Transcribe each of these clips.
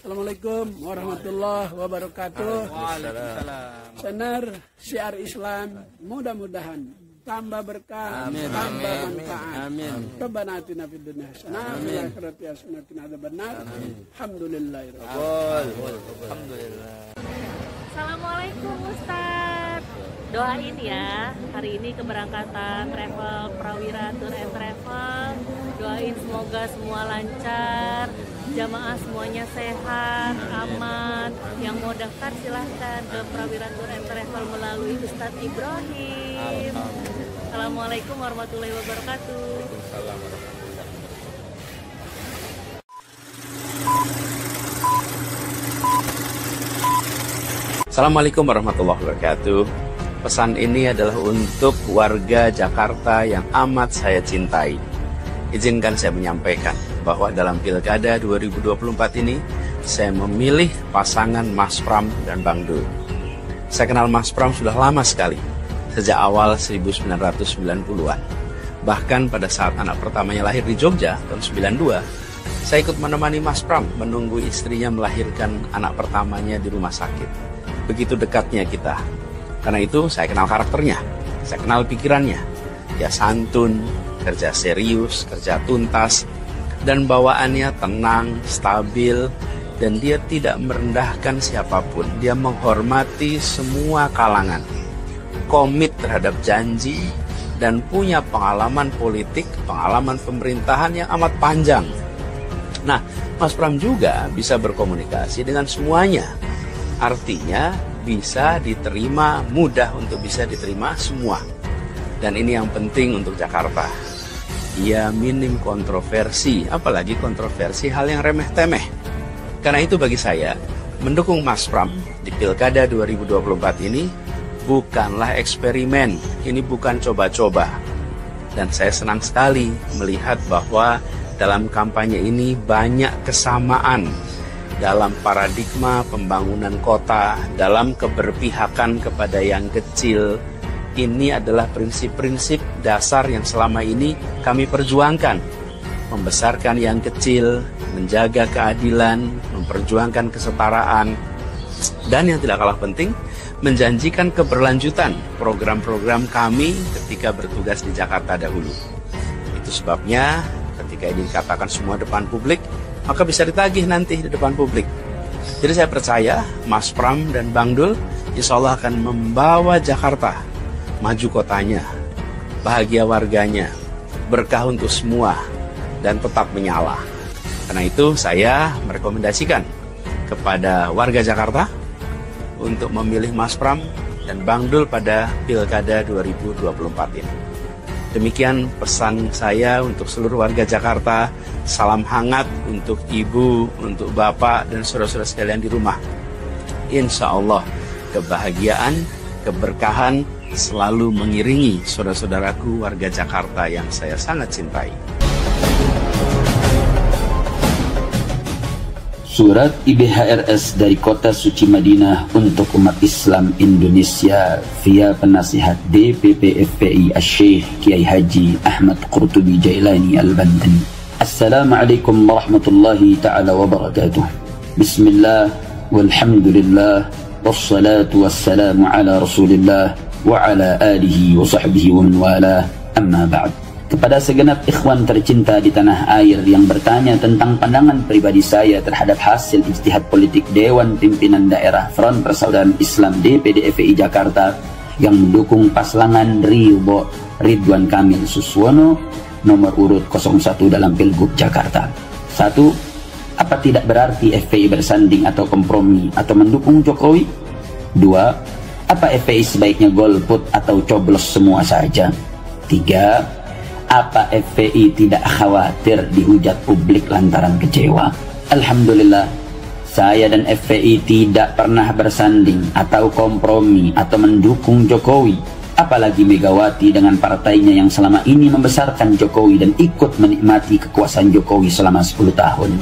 Assalamualaikum warahmatullahi wabarakatuh. Benar syiar Islam, mudah-mudahan tambah berkah, tambah manfaat. Rabbana atina fid dunya hasanah wa fil akhirati hasanah wa qina adzabannar. Alhamdulillah. Assalamualaikum Ustaz. Doain ya hari ini keberangkatan travel Prawira Tour and Travel. Doain semoga semua lancar, jamaah semuanya sehat, aman. Yang mau daftar silahkan ke Prawira Tour and Travel melalui Ustadz Ibrahim. Assalamualaikum warahmatullahi wabarakatuh. Assalamualaikum warahmatullahi wabarakatuh. Pesan ini adalah untuk warga Jakarta yang amat saya cintai. Izinkan saya menyampaikan bahwa dalam Pilkada 2024 ini saya memilih pasangan Mas Pram dan Bang Dul. Saya kenal Mas Pram sudah lama sekali, sejak awal 1990-an. Bahkan pada saat anak pertamanya lahir di Jogja tahun 92, saya ikut menemani Mas Pram menunggu istrinya melahirkan anak pertamanya di rumah sakit. Begitu dekatnya kita. Karena itu saya kenal karakternya, saya kenal pikirannya. Dia santun, kerja serius, kerja tuntas, dan bawaannya tenang, stabil, dan dia tidak merendahkan siapapun. Dia menghormati semua kalangan, komit terhadap janji, dan punya pengalaman politik, pengalaman pemerintahan yang amat panjang. Nah, Mas Pram juga bisa berkomunikasi dengan semuanya. Artinya bisa diterima, mudah untuk bisa diterima semua. Dan ini yang penting untuk Jakarta. Ia minim kontroversi, apalagi kontroversi hal yang remeh-temeh. Karena itu bagi saya, mendukung Mas Pram di Pilkada 2024 ini bukanlah eksperimen, ini bukan coba-coba. Dan saya senang sekali melihat bahwa dalam kampanye ini banyak kesamaan dalam paradigma pembangunan kota, dalam keberpihakan kepada yang kecil. Ini adalah prinsip-prinsip dasar yang selama ini kami perjuangkan. Membesarkan yang kecil, menjaga keadilan, memperjuangkan kesetaraan, dan yang tidak kalah penting, menjanjikan keberlanjutan program-program kami ketika bertugas di Jakarta dahulu. Itu sebabnya ketika ini dikatakan semua depan publik, maka bisa ditagih nanti di depan publik. Jadi saya percaya Mas Pram dan Bang Dul insya Allah akan membawa Jakarta maju kotanya, bahagia warganya, berkah untuk semua, dan tetap menyala. Karena itu saya merekomendasikan kepada warga Jakarta untuk memilih Mas Pram dan Bang Dul pada Pilkada 2024 ini. Demikian pesan saya untuk seluruh warga Jakarta. Salam hangat untuk ibu, untuk bapak, dan saudara-saudara sekalian di rumah. Insya Allah kebahagiaan, keberkahan selalu mengiringi saudara-saudaraku warga Jakarta yang saya sangat cintai. Surat IBHRS dari Kota Suci Madinah untuk umat Islam Indonesia via penasihat DPP FPI Asy-Syaikh Kiai Haji Ahmad Qurtubi Jailani Al-Bantani. Assalamualaikum warahmatullahi ta'ala wabarakatuh. Bismillah walhamdulillah wassalatu wassalamu ala rasulillah wa ala alihi wa sahbihi wa man wala, amma ba'd. Kepada segenap ikhwan tercinta di tanah air yang bertanya tentang pandangan pribadi saya terhadap hasil ijtihad politik Dewan Pimpinan Daerah Front Persaudaraan Islam DPD FPI Jakarta yang mendukung pasangan Ridwan Kamil Suswono nomor urut 01 dalam Pilgub Jakarta. 1. Apa tidak berarti FPI bersanding atau kompromi atau mendukung Jokowi? 2. Apa FPI sebaiknya golput atau coblos semua saja? 3. Apa FPI tidak khawatir dihujat publik lantaran kecewa? Alhamdulillah, saya dan FPI tidak pernah bersanding atau kompromi atau mendukung Jokowi, apalagi Megawati dengan partainya yang selama ini membesarkan Jokowi dan ikut menikmati kekuasaan Jokowi selama 10 tahun.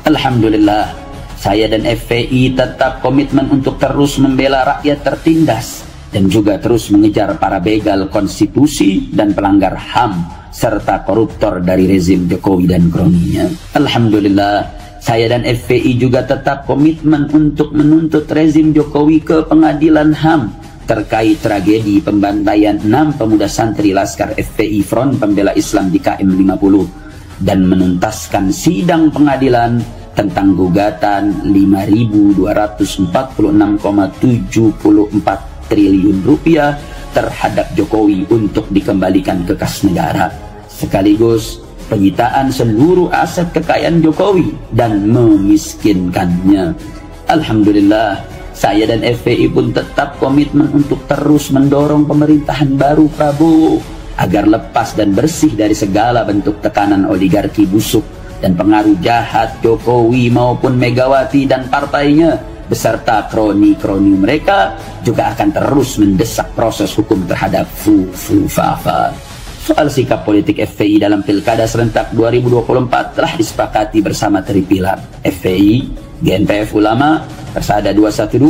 Alhamdulillah, saya dan FPI tetap komitmen untuk terus membela rakyat tertindas dan juga terus mengejar para begal konstitusi dan pelanggar HAM serta koruptor dari rezim Jokowi dan kroninya. Alhamdulillah, saya dan FPI juga tetap komitmen untuk menuntut rezim Jokowi ke pengadilan HAM terkait tragedi pembantaian 6 pemuda santri Laskar FPI Front Pembela Islam di KM 50 dan menuntaskan sidang pengadilan tentang gugatan 5.246,74 triliun rupiah terhadap Jokowi untuk dikembalikan ke kas negara, sekaligus penyitaan seluruh aset kekayaan Jokowi dan memiskinkannya. Alhamdulillah, saya dan FPI pun tetap komitmen untuk terus mendorong pemerintahan baru Prabowo agar lepas dan bersih dari segala bentuk tekanan oligarki busuk dan pengaruh jahat Jokowi maupun Megawati dan partainya beserta kroni-kroni mereka juga akan terus mendesak proses hukum terhadap Fafa. Soal sikap politik FPI dalam Pilkada serentak 2024 telah disepakati bersama Tripilar FPI, GNPF Ulama, Persada 212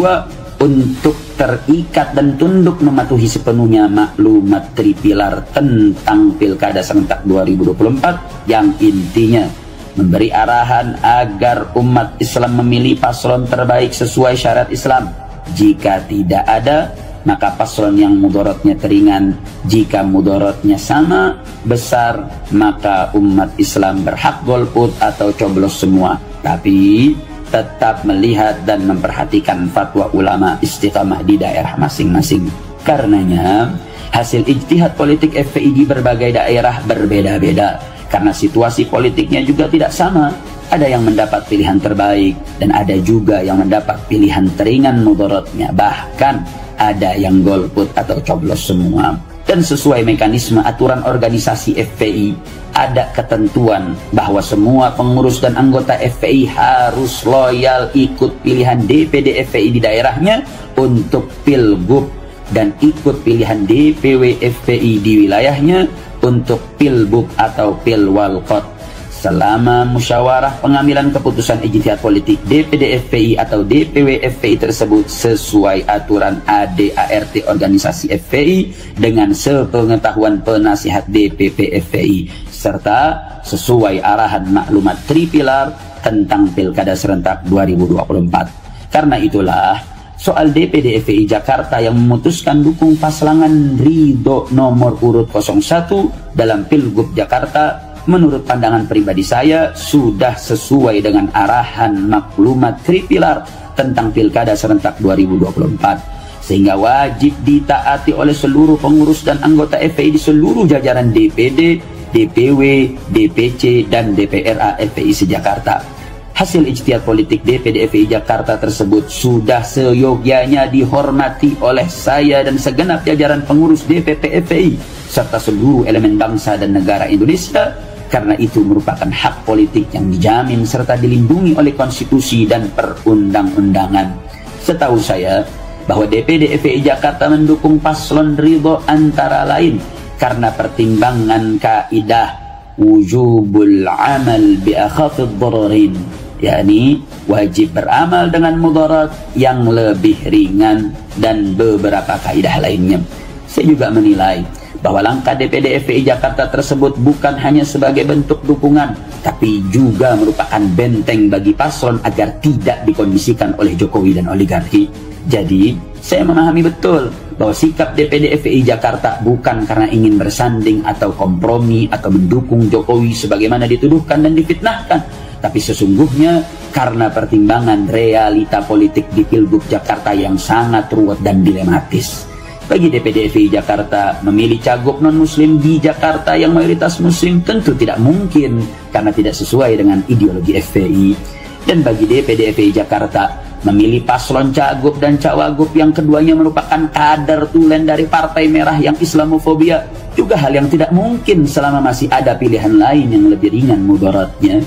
untuk terikat dan tunduk mematuhi sepenuhnya maklumat Tripilar tentang Pilkada serentak 2024 yang intinya memberi arahan agar umat Islam memilih paslon terbaik sesuai syarat Islam. Jika tidak ada, maka paslon yang mudorotnya teringan. Jika mudorotnya sama besar, maka umat Islam berhak golput atau coblos semua. Tapi tetap melihat dan memperhatikan fatwa ulama istiqamah di daerah masing-masing. Karenanya, hasil ijtihad politik FPI di berbagai daerah berbeda-beda. Karena situasi politiknya juga tidak sama. Ada yang mendapat pilihan terbaik dan ada juga yang mendapat pilihan teringan mudorotnya. Bahkan ada yang golput atau coblos semua. Dan sesuai mekanisme aturan organisasi FPI, ada ketentuan bahwa semua pengurus dan anggota FPI harus loyal ikut pilihan DPD FPI di daerahnya untuk Pilgub dan ikut pilihan DPW FPI di wilayahnya untuk Pilbub atau Pilwalkot selama musyawarah pengambilan keputusan ijtihad politik DPD FPI atau DPW FPI tersebut sesuai aturan ADART organisasi FPI dengan sepengetahuan penasihat DPP FPI serta sesuai arahan maklumat Tripilar tentang Pilkada serentak 2024. Karena itulah soal DPD FPI Jakarta yang memutuskan dukung pasangan Ridho nomor urut 01 dalam Pilgub Jakarta, menurut pandangan pribadi saya sudah sesuai dengan arahan maklumat Tripilar tentang Pilkada serentak 2024, sehingga wajib ditaati oleh seluruh pengurus dan anggota FPI di seluruh jajaran DPD, DPW, DPC, dan DPRA FPI se-Jakarta. Hasil ijtihad politik DPD FPI Jakarta tersebut sudah seyogyanya dihormati oleh saya dan segenap jajaran pengurus DPP FPI serta seluruh elemen bangsa dan negara Indonesia, karena itu merupakan hak politik yang dijamin serta dilindungi oleh konstitusi dan perundang-undangan. Setahu saya bahwa DPD FPI Jakarta mendukung paslon Ridho antara lain karena pertimbangan kaidah wujubul amal bi akhafid dararin, yakni wajib beramal dengan mudarat yang lebih ringan dan beberapa kaidah lainnya. Saya juga menilai bahwa langkah DPD FPI Jakarta tersebut bukan hanya sebagai bentuk dukungan, tapi juga merupakan benteng bagi paslon agar tidak dikondisikan oleh Jokowi dan oligarki. Jadi, saya memahami betul bahwa sikap DPD FPI Jakarta bukan karena ingin bersanding atau kompromi atau mendukung Jokowi sebagaimana dituduhkan dan difitnahkan, tapi sesungguhnya karena pertimbangan realita politik di Pilgub Jakarta yang sangat ruwet dan dilematis. Bagi DPD FPI Jakarta, memilih cagup non-muslim di Jakarta yang mayoritas muslim tentu tidak mungkin karena tidak sesuai dengan ideologi FPI. Dan bagi DPD FPI Jakarta, memilih paslon cagup dan cawagup yang keduanya merupakan kader tulen dari Partai Merah yang Islamofobia juga hal yang tidak mungkin selama masih ada pilihan lain yang lebih ringan mudaratnya.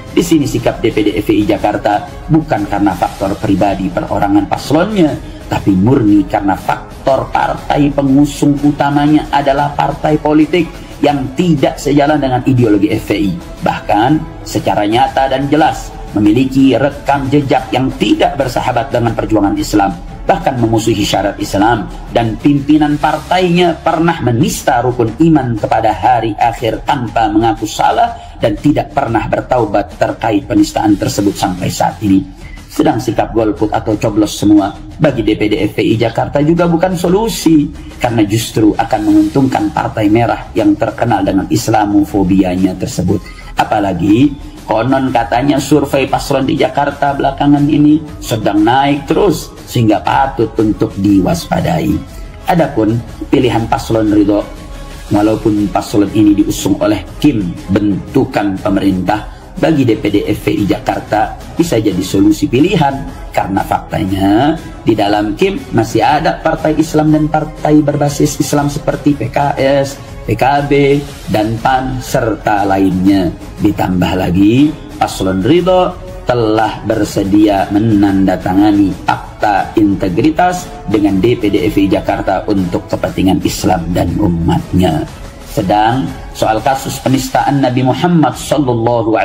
Di sini sikap DPD FPI Jakarta bukan karena faktor pribadi perorangan paslonnya, tapi murni karena faktor partai pengusung utamanya adalah partai politik yang tidak sejalan dengan ideologi FPI, bahkan secara nyata dan jelas memiliki rekam jejak yang tidak bersahabat dengan perjuangan Islam, bahkan memusuhi syarat Islam, dan pimpinan partainya pernah menista rukun iman kepada hari akhir tanpa mengaku salah dan tidak pernah bertaubat terkait penistaan tersebut sampai saat ini. Sedang sikap golput atau coblos semua bagi DPD FPI Jakarta juga bukan solusi, karena justru akan menguntungkan Partai Merah yang terkenal dengan Islamofobianya tersebut. Apalagi konon katanya survei paslon di Jakarta belakangan ini sedang naik terus, sehingga patut untuk diwaspadai. Adapun pilihan paslon Ridho, walaupun paslon ini diusung oleh Kim bentukan pemerintah, bagi DPD FPI Jakarta bisa jadi solusi pilihan, karena faktanya di dalam Kim masih ada partai Islam dan partai berbasis Islam seperti PKS, PKB, dan PAN serta lainnya. Ditambah lagi paslon Ridho telah bersedia menandatangani akta integritas dengan DPD FPI Jakarta untuk kepentingan Islam dan umatnya. Sedang soal kasus penistaan Nabi Muhammad SAW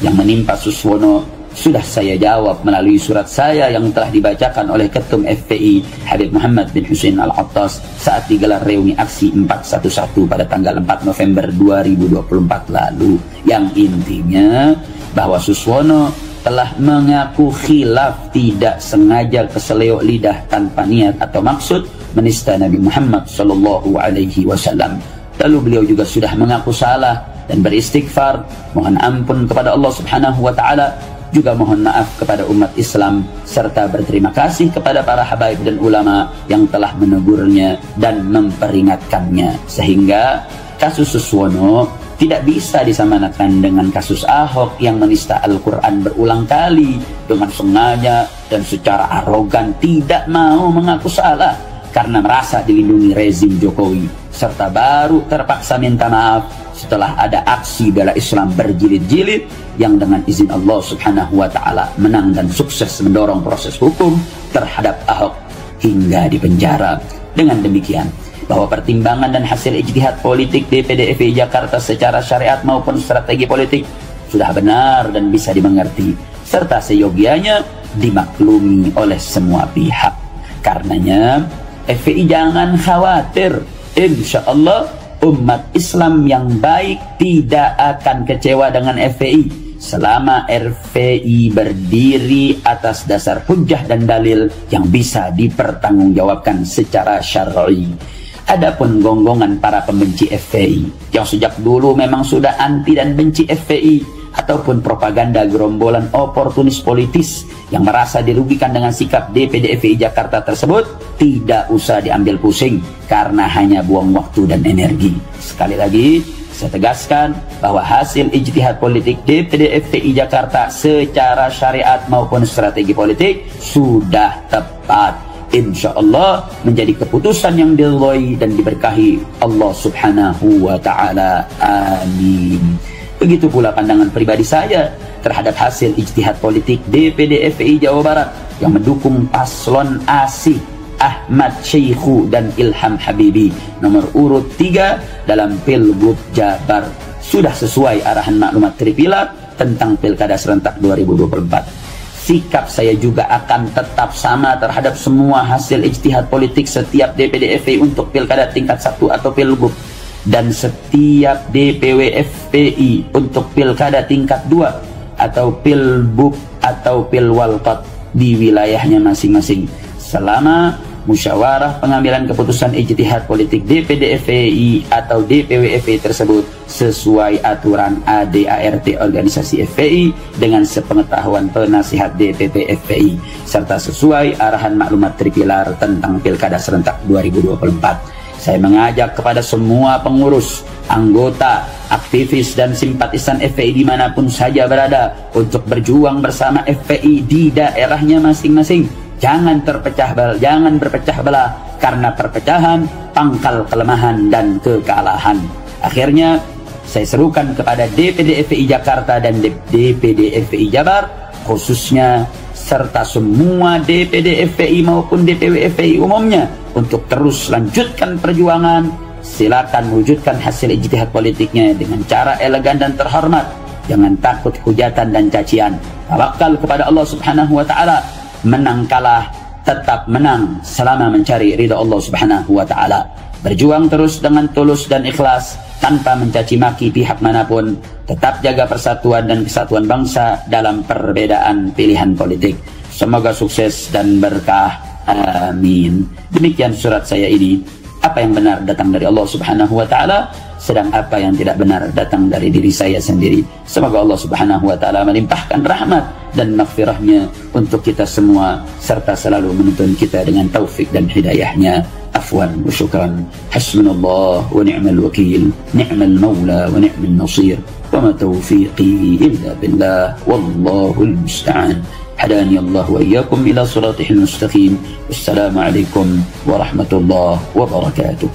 yang menimpa Suswono sudah saya jawab melalui surat saya yang telah dibacakan oleh Ketum FPI Habib Muhammad bin Hussein Al-Attas saat digelar reuni aksi 411 pada tanggal 4 November 2024 lalu, yang intinya bahwa Suswono telah mengaku khilaf tidak sengaja keseleo lidah tanpa niat atau maksud menista Nabi Muhammad SAW. Lalu beliau juga sudah mengaku salah dan beristighfar, mohon ampun kepada Allah Subhanahu wa Ta'ala, juga mohon maaf kepada umat Islam, serta berterima kasih kepada para habaib dan ulama yang telah menegurnya dan memperingatkannya, sehingga kasus Suswono tidak bisa disamanakan dengan kasus Ahok yang menista Al-Quran berulang kali dengan sengaja dan secara arogan tidak mau mengaku salah karena merasa dilindungi rezim Jokowi, serta baru terpaksa minta maaf setelah ada aksi bela Islam berjilid-jilid yang dengan izin Allah Subhanahu wa Ta'ala menang dan sukses mendorong proses hukum terhadap Ahok hingga dipenjara. Dengan demikian, bahwa pertimbangan dan hasil ijtihad politik DPD FPI Jakarta secara syariat maupun strategi politik sudah benar dan bisa dimengerti, serta seyogianya dimaklumi oleh semua pihak. Karenanya FPI jangan khawatir, insya Allah umat Islam yang baik tidak akan kecewa dengan FPI selama FPI berdiri atas dasar hujjah dan dalil yang bisa dipertanggungjawabkan secara syar'i. Adapun gonggongan para pembenci FPI yang sejak dulu memang sudah anti dan benci FPI, ataupun propaganda gerombolan oportunis politis yang merasa dirugikan dengan sikap DPD FPI Jakarta tersebut, tidak usah diambil pusing karena hanya buang waktu dan energi. Sekali lagi saya tegaskan bahwa hasil ijtihad politik DPD FPI Jakarta secara syariat maupun strategi politik sudah tepat. Insya Allah menjadi keputusan yang diridhoi dan diberkahi Allah Subhanahu wa Ta'ala. Amin. Begitu pula pandangan pribadi saya terhadap hasil ijtihad politik DPD FPI Jawa Barat yang mendukung paslon ASI Ahmad Syekhu dan Ilham Habibi nomor urut 3 dalam Pilgub Jabar. Sudah sesuai arahan maklumat Tripilar tentang Pilkada Serentak 2024. Sikap saya juga akan tetap sama terhadap semua hasil ijtihad politik setiap DPD FPI untuk Pilkada tingkat 1 atau Pilgub, dan setiap DPW FPI untuk Pilkada tingkat 2 atau Pilbub atau Pilwalkot di wilayahnya masing-masing, selama musyawarah pengambilan keputusan ijtihad politik DPD FPI atau DPW FPI tersebut sesuai aturan ADART organisasi FPI dengan sepengetahuan penasihat DPP FPI, serta sesuai arahan maklumat Tripilar tentang Pilkada Serentak 2024. Saya mengajak kepada semua pengurus, anggota, aktivis, dan simpatisan FPI dimanapun saja berada untuk berjuang bersama FPI di daerahnya masing-masing. Jangan berpecah belah, karena perpecahan pangkal kelemahan dan kekalahan. Akhirnya saya serukan kepada DPD FPI Jakarta dan DPD FPI Jabar khususnya, serta semua DPD FPI maupun DPW FPI umumnya untuk terus lanjutkan perjuangan. Silakan wujudkan hasil ijtihad politiknya dengan cara elegan dan terhormat. Jangan takut hujatan dan cacian. Tawakal kepada Allah Subhanahu wa Ta'ala. Menang kalah tetap menang selama mencari ridha Allah Subhanahu wa Ta'ala. Berjuang terus dengan tulus dan ikhlas tanpa mencaci maki pihak manapun, tetap jaga persatuan dan kesatuan bangsa dalam perbedaan pilihan politik. Semoga sukses dan berkah. Amin. Demikian surat saya ini. Apa yang benar datang dari Allah Subhanahu wa taala, sedang apa yang tidak benar datang dari diri saya sendiri. Semoga Allah Subhanahu wa taala melimpahkan rahmat dan maghfirahnya untuk kita semua, serta selalu menuntun kita dengan taufik dan hidayahnya. Afwan wa syukran. Hasbunallah wa ni'mal wakil, ni'mal maula wa ni'mal nasir, wa ma taufiqi illa billah, wallahul musta'an. هداني الله وإياكم إلى صراطه المستقيم. والسلام عليكم ورحمة الله وبركاته.